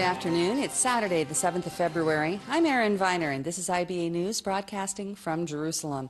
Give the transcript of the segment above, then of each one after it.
afternoon. It's Saturday, the 7th of February. I'm Erin Viner, and this is IBA News broadcasting from Jerusalem.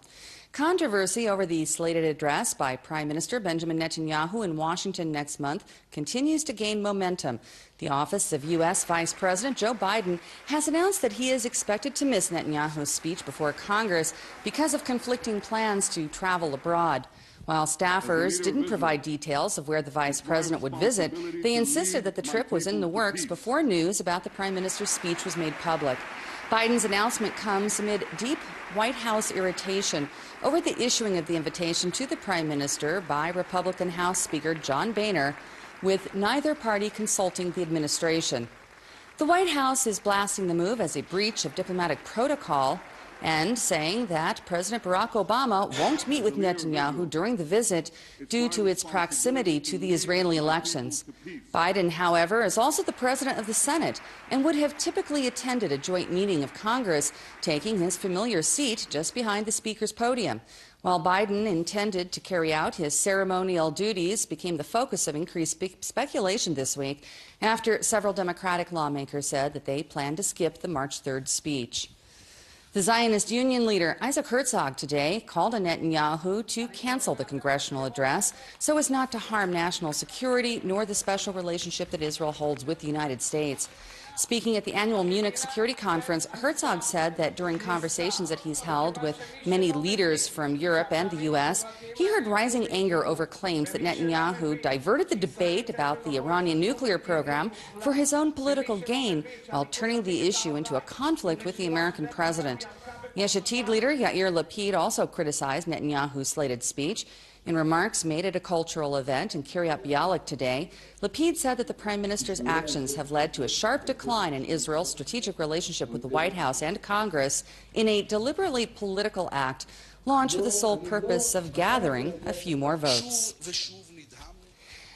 Controversy over the slated address by Prime Minister Benjamin Netanyahu in Washington next month continues to gain momentum. The office of U.S. Vice President Joe Biden has announced that he is expected to miss Netanyahu's speech before Congress because of conflicting plans to travel abroad. While staffers didn't provide details of where the vice president would visit, they insisted that the trip was in the works before news about the prime minister's speech was made public. Biden's announcement comes amid deep White House irritation over the issuing of the invitation to the prime minister by Republican House Speaker John Boehner, with neither party consulting the administration. The White House is blasting the move as a breach of diplomatic protocol and saying that President Barack Obama won't meet with Netanyahu during the visit due to its proximity to the Israeli elections. Biden, however, is also the president of the Senate and would have typically attended a joint meeting of Congress, taking his familiar seat just behind the Speaker's podium. While Biden intended to carry out his ceremonial duties, became the focus of increased speculation this week after several Democratic lawmakers said that they plan to skip the March 3rd speech. The Zionist Union leader Isaac Herzog today called on Netanyahu to cancel the congressional address so as not to harm national security nor the special relationship that Israel holds with the United States. Speaking at the annual Munich Security Conference, Herzog said that during conversations that he's held with many leaders from Europe and the U.S., he heard rising anger over claims that Netanyahu diverted the debate about the Iranian nuclear program for his own political gain while turning the issue into a conflict with the American president. Yesh Atid leader Yair Lapid also criticized Netanyahu's slated speech. In remarks made at a cultural event in Kiryat Bialik today, Lapid said that the Prime Minister's actions have led to a sharp decline in Israel's strategic relationship with the White House and Congress in a deliberately political act launched with the sole purpose of gathering a few more votes.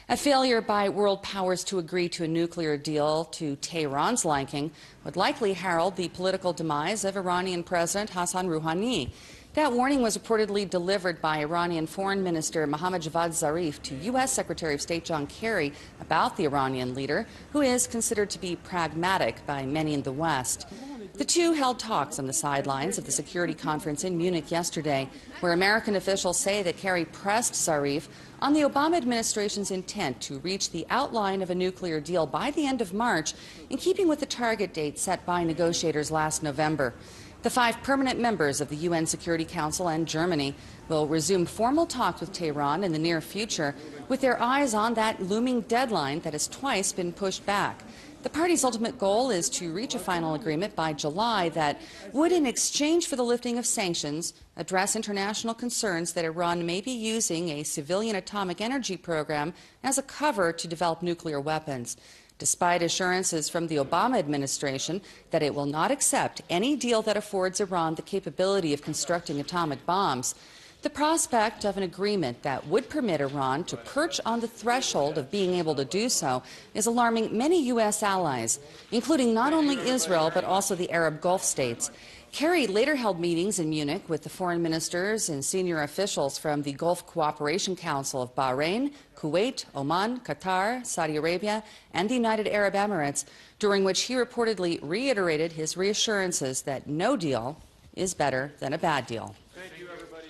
A failure by world powers to agree to a nuclear deal to Tehran's liking would likely herald the political demise of Iranian President Hassan Rouhani. That warning was reportedly delivered by Iranian Foreign Minister Mohammad Javad Zarif to U.S. Secretary of State John Kerry about the Iranian leader, who is considered to be pragmatic by many in the West. The two held talks on the sidelines of the security conference in Munich yesterday, where American officials say that Kerry pressed Zarif on the Obama administration's intent to reach the outline of a nuclear deal by the end of March, in keeping with the target date set by negotiators last November. The 5 permanent members of the UN Security Council and Germany will resume formal talks with Tehran in the near future, with their eyes on that looming deadline that has twice been pushed back. The party's ultimate goal is to reach a final agreement by July that would, in exchange for the lifting of sanctions, address international concerns that Iran may be using a civilian atomic energy program as a cover to develop nuclear weapons. Despite assurances from the Obama administration that it will not accept any deal that affords Iran the capability of constructing atomic bombs, the prospect of an agreement that would permit Iran to perch on the threshold of being able to do so is alarming many U.S. allies, including not only Israel but also the Arab Gulf states. Kerry later held meetings in Munich with the foreign ministers and senior officials from the Gulf Cooperation Council of Bahrain, Kuwait, Oman, Qatar, Saudi Arabia, and the United Arab Emirates, during which he reportedly reiterated his reassurances that no deal is better than a bad deal. Thank you, everybody.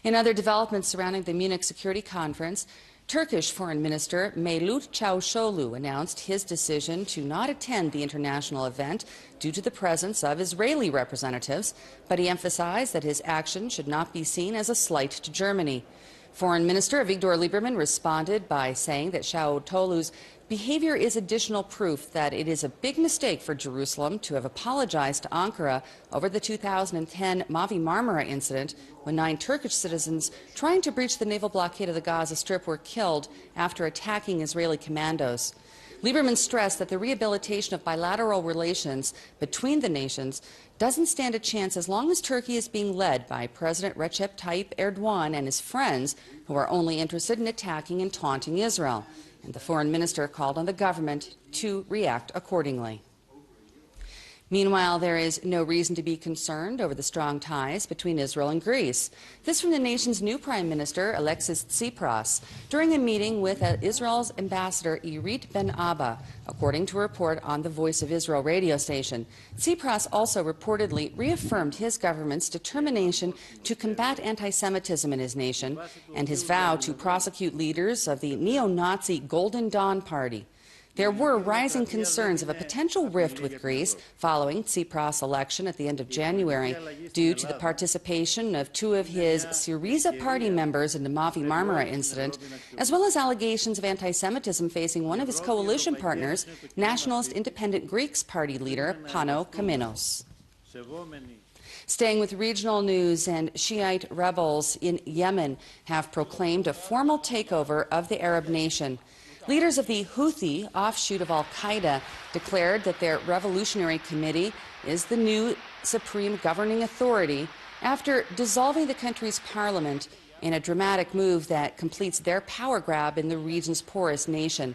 In other developments surrounding the Munich Security Conference, Turkish Foreign Minister Mevlut Çavuşoğlu announced his decision to not attend the international event due to the presence of Israeli representatives, but he emphasized that his action should not be seen as a slight to Germany. Foreign Minister Avigdor Lieberman responded by saying that Çavuşoğlu's behavior is additional proof that it is a big mistake for Jerusalem to have apologized to Ankara over the 2010 Mavi Marmara incident, when 9 Turkish citizens trying to breach the naval blockade of the Gaza Strip were killed after attacking Israeli commandos. Lieberman stressed that the rehabilitation of bilateral relations between the nations doesn't stand a chance as long as Turkey is being led by President Recep Tayyip Erdogan and his friends, who are only interested in attacking and taunting Israel. And the foreign minister called on the government to react accordingly. Meanwhile, there is no reason to be concerned over the strong ties between Israel and Greece. This from the nation's new Prime Minister, Alexis Tsipras, during a meeting with Israel's ambassador, Irit Ben Abba, according to a report on the Voice of Israel radio station. Tsipras also reportedly reaffirmed his government's determination to combat anti-Semitism in his nation and his vow to prosecute leaders of the neo-Nazi Golden Dawn Party. There were rising concerns of a potential rift with Greece following Tsipras' election at the end of January due to the participation of two of his Syriza party members in the Mavi Marmara incident, as well as allegations of anti-Semitism facing one of his coalition partners, Nationalist Independent Greeks party leader Pano Kamenos. Staying with regional news, and Shiite rebels in Yemen have proclaimed a formal takeover of the Arab nation. Leaders of the Houthi offshoot of al-Qaeda declared that their revolutionary committee is the new supreme governing authority after dissolving the country's parliament in a dramatic move that completes their power grab in the region's poorest nation.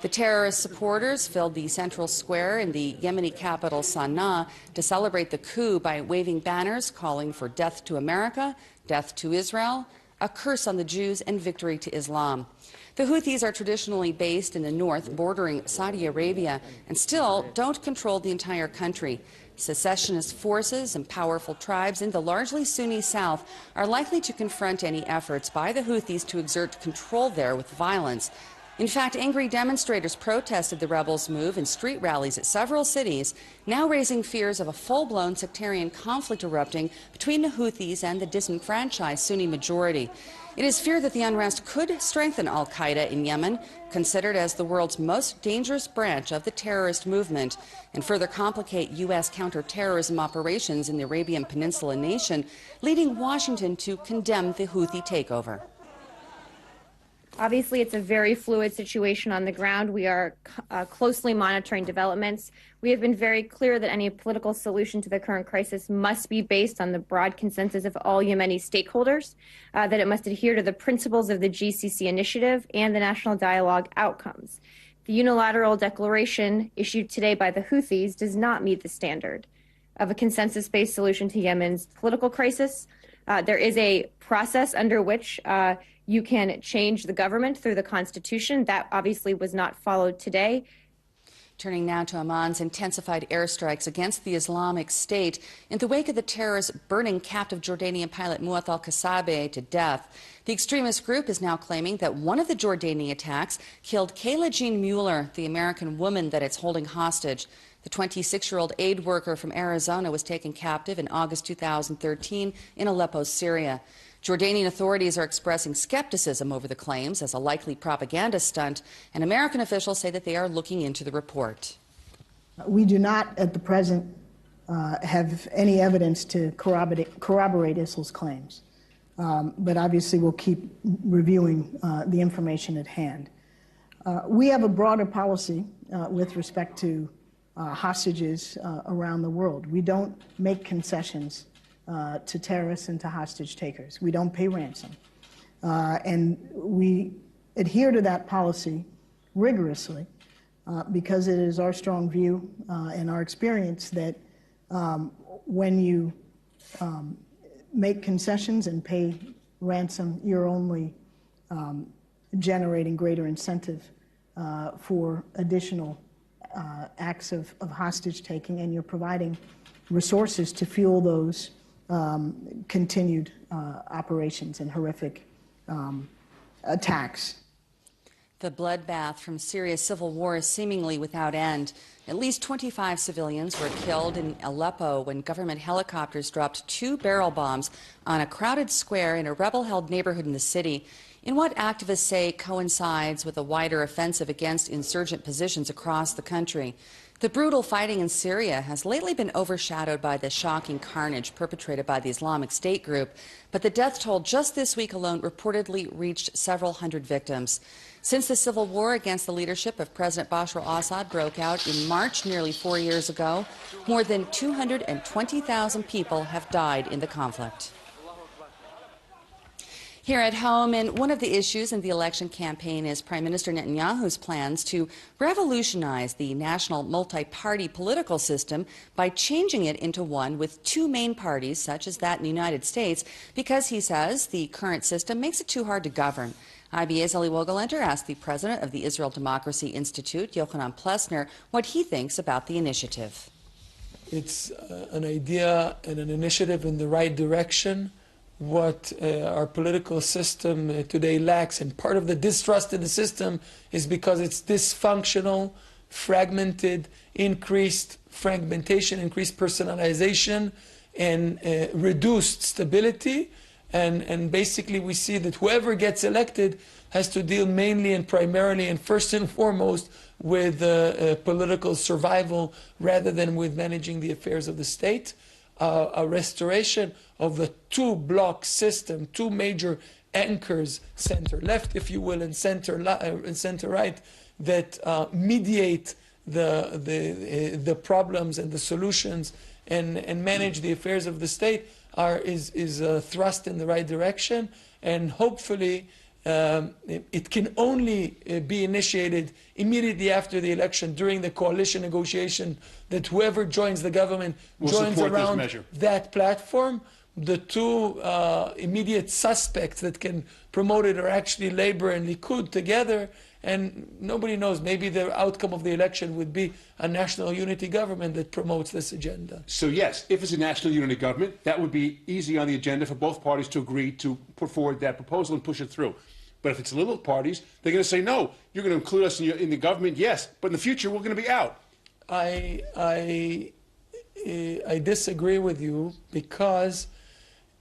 The terrorist supporters filled the central square in the Yemeni capital Sana'a to celebrate the coup by waving banners calling for death to America, death to Israel, a curse on the Jews, and victory to Islam. The Houthis are traditionally based in the north, bordering Saudi Arabia, and still don't control the entire country. Secessionist forces and powerful tribes in the largely Sunni south are likely to confront any efforts by the Houthis to exert control there with violence. In fact, angry demonstrators protested the rebels' move in street rallies at several cities, now raising fears of a full-blown sectarian conflict erupting between the Houthis and the disenfranchised Sunni majority. It is feared that the unrest could strengthen al-Qaeda in Yemen, considered as the world's most dangerous branch of the terrorist movement, and further complicate U.S. counterterrorism operations in the Arabian Peninsula nation, leading Washington to condemn the Houthi takeover. Obviously, it's a very fluid situation on the ground. We are closely monitoring developments. We have been very clear that any political solution to the current crisis must be based on the broad consensus of all Yemeni stakeholders, that it must adhere to the principles of the GCC initiative and the national dialogue outcomes. The unilateral declaration issued today by the Houthis does not meet the standard of a consensus-based solution to Yemen's political crisis. There is a process under which you can change the government through the Constitution. That obviously was not followed today. Turning now to Amman's intensified airstrikes against the Islamic State in the wake of the terrorists burning captive Jordanian pilot Muath al-Kasabe to death. The extremist group is now claiming that one of the Jordanian attacks killed Kayla Jean Mueller, the American woman that it's holding hostage. The 26-year-old aid worker from Arizona was taken captive in August 2013 in Aleppo, Syria. Jordanian authorities are expressing skepticism over the claims as a likely propaganda stunt, and American officials say that they are looking into the report. We do not, at the present, have any evidence to corroborate ISIL's claims, but obviously we'll keep reviewing the information at hand. We have a broader policy with respect to hostages around the world. We don't make concessions to terrorists and to hostage takers. We don't pay ransom. And we adhere to that policy rigorously because it is our strong view and our experience that when you make concessions and pay ransom, you're only generating greater incentive for additional acts of hostage taking, and you're providing resources to fuel those continued operations and horrific attacks. The bloodbath from Syria's civil war is seemingly without end. At least 25 civilians were killed in Aleppo when government helicopters dropped 2 barrel bombs on a crowded square in a rebel-held neighborhood in the city, in what activists say coincides with a wider offensive against insurgent positions across the country. The brutal fighting in Syria has lately been overshadowed by the shocking carnage perpetrated by the Islamic State group, but the death toll just this week alone reportedly reached several hundred victims. Since the civil war against the leadership of President Bashar al-Assad broke out in March nearly 4 years ago, more than 220,000 people have died in the conflict. Here at home, and one of the issues in the election campaign is Prime Minister Netanyahu's plans to revolutionize the national multi-party political system by changing it into one with two main parties, such as that in the United States, because he says the current system makes it too hard to govern. IBA's Eli Wogelenter asked the president of the Israel Democracy Institute, Yochanan Plesner, what he thinks about the initiative. It's an idea and an initiative in the right direction. What our political system today lacks, and part of the distrust in the system is because it's dysfunctional, fragmented, increased fragmentation, increased personalization, and reduced stability. And basically we see that whoever gets elected has to deal mainly and primarily and first and foremost with political survival rather than with managing the affairs of the state. A restoration of the two-block system, two major anchors, center-left, if you will, and center-right, that mediate the problems and the solutions and manage the affairs of the state is thrust in the right direction. And hopefully it can only be initiated immediately after the election during the coalition negotiation, that whoever joins the government joins around that platform. The two immediate suspects that can promote it are actually Labor and Likud together, and nobody knows, maybe the outcome of the election would be a national unity government that promotes this agenda. So yes, if it's a national unity government, that would be easy on the agenda for both parties to agree to put forward that proposal and push it through. But if it's little parties, they're going to say, no, you're going to include us in the government, yes, but in the future we're going to be out. I disagree with you, because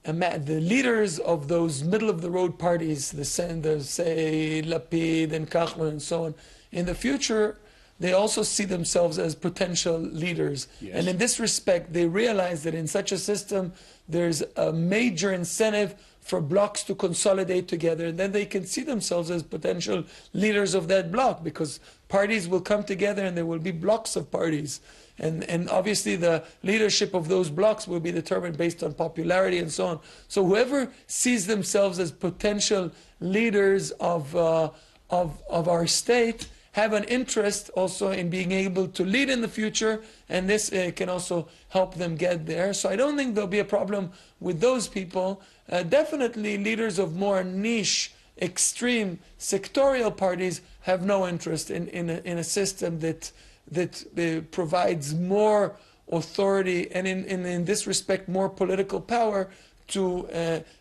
the leaders of those middle-of-the-road parties, the Sanders, say Lapid and Kachman and so on, in the future, they also see themselves as potential leaders. Yes. And in this respect, they realize that in such a system, there's a major incentive for blocks to consolidate together, and then they can see themselves as potential leaders of that block, because parties will come together and there will be blocks of parties. And obviously the leadership of those blocks will be determined based on popularity and so on. So whoever sees themselves as potential leaders of our state have an interest also in being able to lead in the future, and this can also help them get there. So I don't think there'll be a problem with those people. Definitely leaders of more niche, extreme, sectorial parties have no interest in a system that provides more authority and in this respect more political power to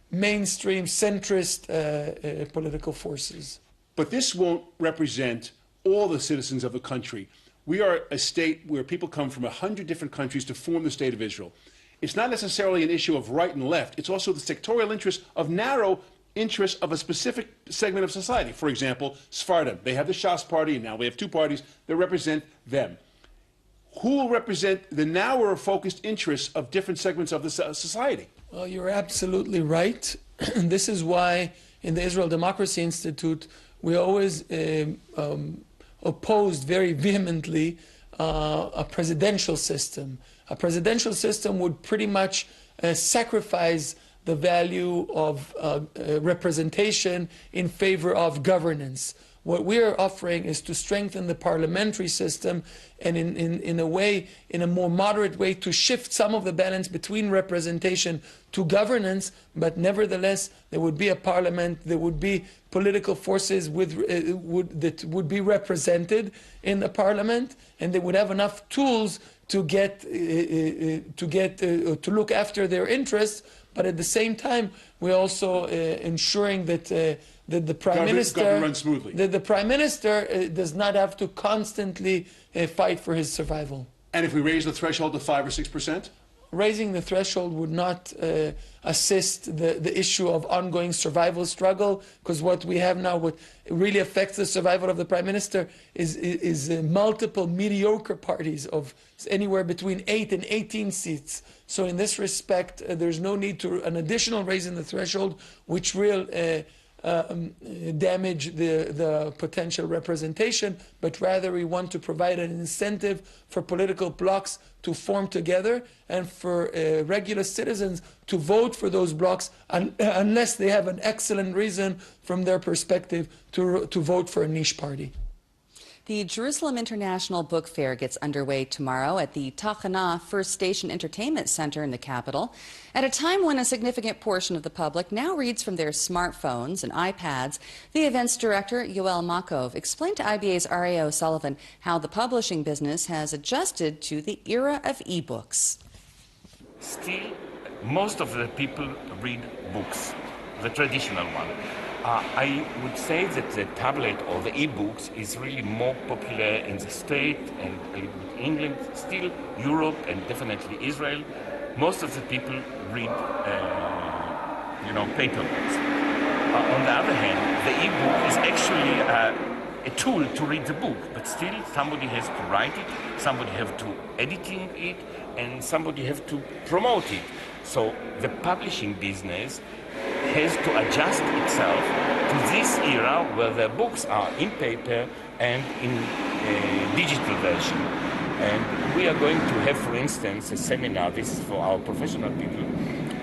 mainstream centrist political forces. But this won't represent all the citizens of the country. We are a state where people come from 100 different countries to form the state of Israel. It's not necessarily an issue of right and left. It's also the sectorial interest of narrow interests of a specific segment of society. For example, Sephardim. They have the Shas party, and now we have two parties that represent them. Who will represent the narrower focused interests of different segments of the society? Well, you're absolutely right. This is why in the Israel Democracy Institute we always opposed very vehemently a presidential system. A presidential system would pretty much sacrifice the value of representation in favor of governance. What we are offering is to strengthen the parliamentary system and in a way, in a more moderate way, to shift some of the balance between representation to governance, but nevertheless there would be a parliament, there would be political forces that would be represented in the parliament, and they would have enough tools to look after their interests. But at the same time, we're also ensuring that the Prime Minister does not have to constantly fight for his survival. And if we raise the threshold to 5 or 6%? Raising the threshold would not assist the issue of ongoing survival struggle, because what we have now, what really affects the survival of the Prime Minister is multiple mediocre parties of anywhere between 8 and 18 seats. So in this respect, there's no need to an additional raise in the threshold, which will damage the potential representation, but rather we want to provide an incentive for political blocs to form together and for regular citizens to vote for those blocs unless they have an excellent reason from their perspective to vote for a niche party. The Jerusalem International Book Fair gets underway tomorrow at the Tachana First Station Entertainment Center in the capital, at a time when a significant portion of the public now reads from their smartphones and iPads. The event's director, Yoel Makov, explained to IBA's R.A. O'Sullivan how the publishing business has adjusted to the era of e-books. Still, most of the people read books, the traditional one. I would say that the tablet or the e-books is really more popular in the States and a little bit England, still Europe and definitely Israel. Most of the people read, paper books. On the other hand, the e-book is actually a tool to read the book, but still somebody has to write it, somebody has to editing it, and somebody has to promote it. So the publishing business has to adjust itself to this era where the books are in paper and in digital version. And we are going to have, for instance, a seminar, this is for our professional people,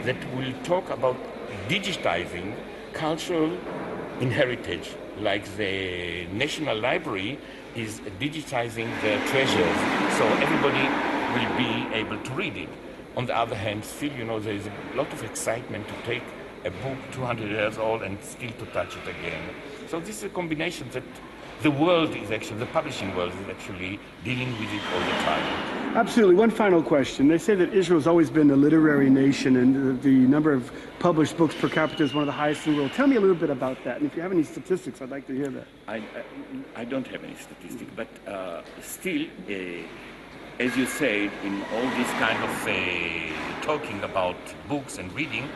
that will talk about digitizing cultural inheritance, like the National Library is digitizing their treasures, so everybody will be able to read it. On the other hand, still, there is a lot of excitement to take a book 200 years old and still to touch it again. So this is a combination that the world is actually, the publishing world is actually dealing with it all the time. Absolutely. One final question. They say that Israel's always been a literary nation and the number of published books per capita is one of the highest in the world. Tell me a little bit about that. And if you have any statistics, I'd like to hear that. I don't have any statistics, but still, as you said, in all this kind of talking about books and reading,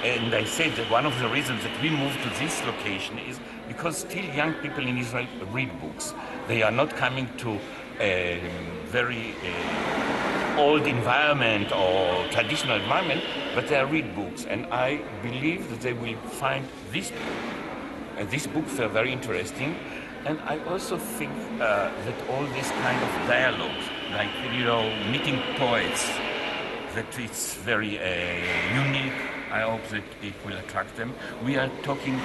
and I said that one of the reasons that we moved to this location is because still young people in Israel read books. They are not coming to a very old environment or traditional environment, but they read books. And I believe that they will find this books are very interesting. And I also think that all this kind of dialogues, like, meeting poets, that it's very unique. I hope that it will attract them. We are talking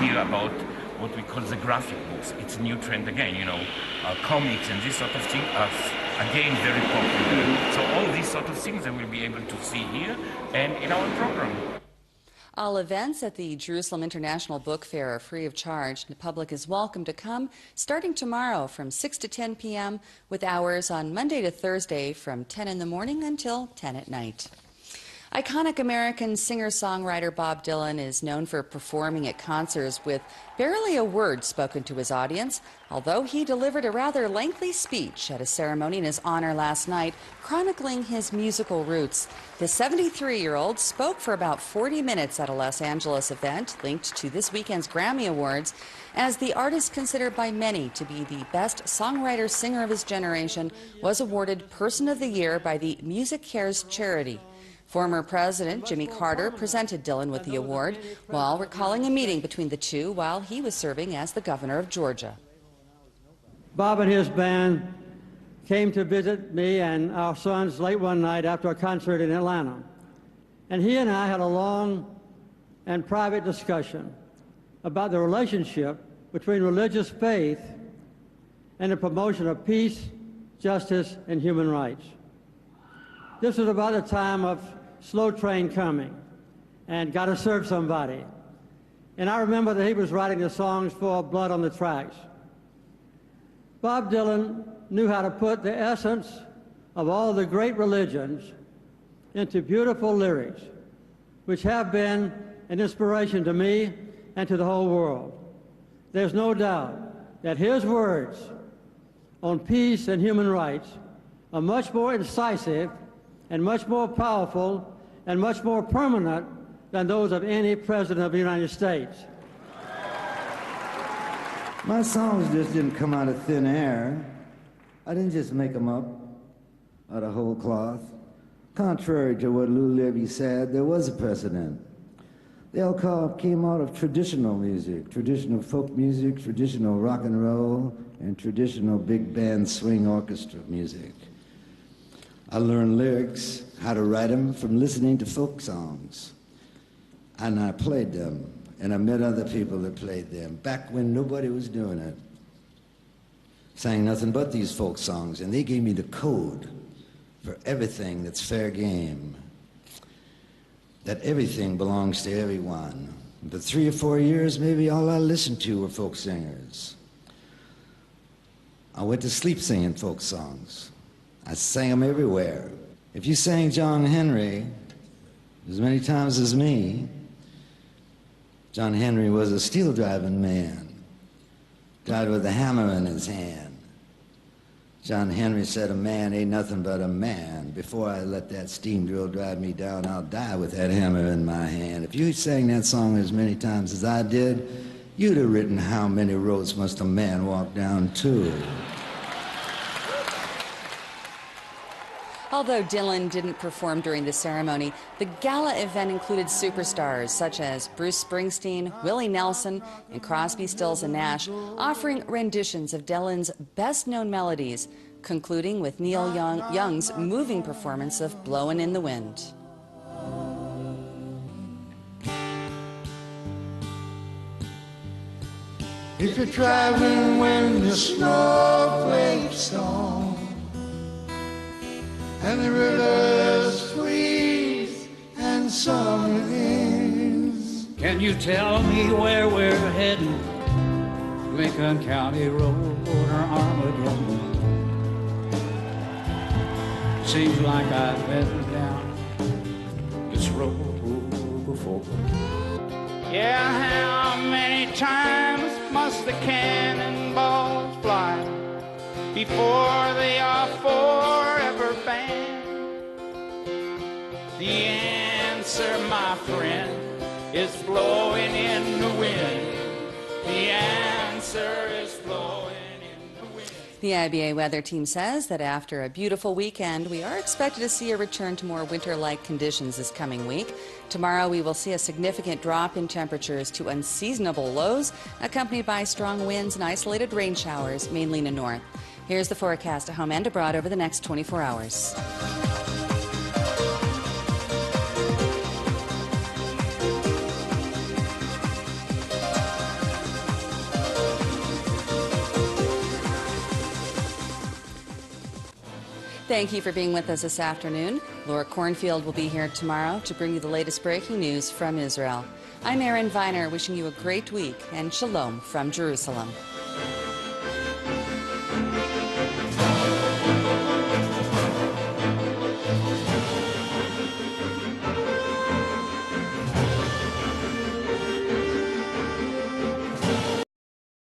here about what we call the graphic books. It's a new trend again, comics and this sort of thing are again very popular. So all these sort of things they will be able to see here and in our program. All events at the Jerusalem International Book Fair are free of charge. The public is welcome to come starting tomorrow from 6 to 10 p.m. with hours on Monday to Thursday from 10 in the morning until 10 at night. Iconic American singer-songwriter Bob Dylan is known for performing at concerts with barely a word spoken to his audience, although he delivered a rather lengthy speech at a ceremony in his honor last night, chronicling his musical roots. The 73-year-old spoke for about 40 minutes at a Los Angeles event linked to this weekend's Grammy Awards, as the artist considered by many to be the best songwriter-singer of his generation was awarded Person of the Year by the Music Cares charity. Former President Jimmy Carter presented Dylan with the award while recalling a meeting between the two while he was serving as the governor of Georgia. Bob and his band came to visit me and our sons late one night after a concert in Atlanta. And he and I had a long and private discussion about the relationship between religious faith and the promotion of peace, justice, and human rights. This was about the time of Slow Train Coming and Gotta Serve Somebody. And I remember that he was writing the songs for Blood on the Tracks. Bob Dylan knew how to put the essence of all the great religions into beautiful lyrics, which have been an inspiration to me and to the whole world. There's no doubt that his words on peace and human rights are much more incisive and much more powerful and much more permanent than those of any president of the United States. My songs just didn't come out of thin air. I didn't just make them up out of whole cloth. Contrary to what Lou Levy said, there was a precedent. They all came out of traditional music, traditional folk music, traditional rock and roll, and traditional big band swing orchestra music. I learned lyrics, how to write them, from listening to folk songs. And I played them, and I met other people that played them, back when nobody was doing it. Sang nothing but these folk songs, and they gave me the code for everything that's fair game, that everything belongs to everyone. But 3 or 4 years, maybe all I listened to were folk singers. I went to sleep singing folk songs. I sang them everywhere. If you sang John Henry as many times as me, John Henry was a steel-driving man, died with a hammer in his hand. John Henry said, a man ain't nothing but a man. Before I let that steam drill drive me down, I'll die with that hammer in my hand. If you sang that song as many times as I did, you'd have written how many roads must a man walk down to. Although Dylan didn't perform during the ceremony, the gala event included superstars such as Bruce Springsteen, Willie Nelson, and Crosby, Stills and Nash, offering renditions of Dylan's best-known melodies, concluding with Neil Young's moving performance of Blowin' in the Wind. If you're driving when the snowflakes on and the rivers freeze and summer ends, can you tell me where we're heading? Lincoln County Road or Armageddon? Seems like I've been down this road before. Yeah, how many times must the cannonballs fly before they are forever banned? The answer, my friend, is blowing in the wind. The answer is blowing in the wind. The IBA weather team says that after a beautiful weekend, we are expected to see a return to more winter-like conditions this coming week. Tomorrow, we will see a significant drop in temperatures to unseasonable lows, accompanied by strong winds and isolated rain showers, mainly in the north. Here's the forecast at home and abroad over the next 24 hours. Thank you for being with us this afternoon. Laura Cornfield will be here tomorrow to bring you the latest breaking news from Israel. I'm Erin Viner, wishing you a great week, and shalom from Jerusalem.